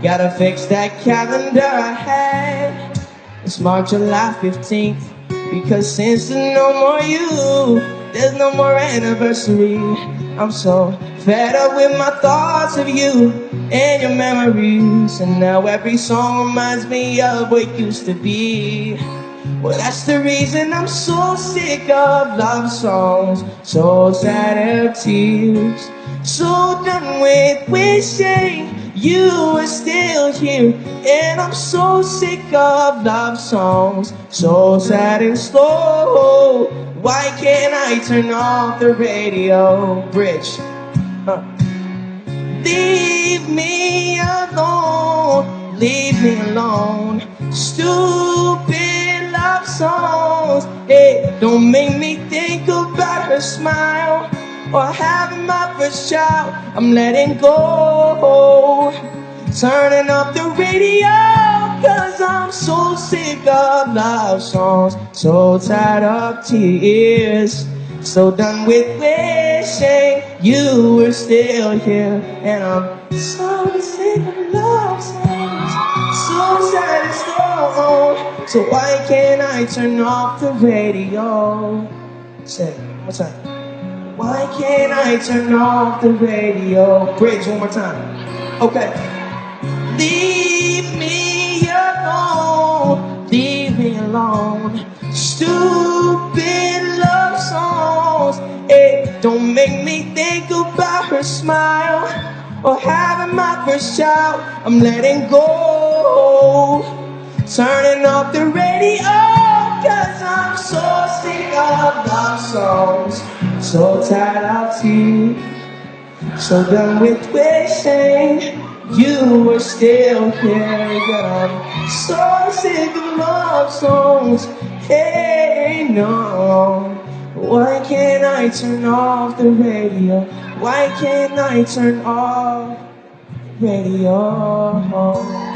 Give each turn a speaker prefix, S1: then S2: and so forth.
S1: Gotta fix that calendar I had. It's March July 15th. Because since there's no more you, there's no more anniversary. I'm so fed up with my thoughts of you and your memories. And now every song reminds me of what used to be. Well, that's the reason I'm so sick of love songs, so sad of tears, so done with wishing you were still here. And I'm so sick of love songs, so sad and slow. Why can't I turn off the radio? Bridge. Leave me alone, leave me alone. Stupid love songs, hey, don't make me think about her smile or having my first child. I'm letting go, turning off the radio, cause I'm so sick of love songs, so tired of tears, so done with wishing you were still here. And I'm so sick of love songs, so sad and slow. So why can't I turn off the radio? Say it one more time. Why can't I turn off the radio? Bridge one more time. Okay. Leave me alone, leave me alone. Stupid love songs, hey, don't make me think about her smile or having my first child. I'm letting go, turning off the radio, cause I'm so sick of love songs, so tired of tears, so done with wishing you were still here. I'm so sick of love songs, hey no. Why can't I turn off the radio? Why can't I turn off the radio?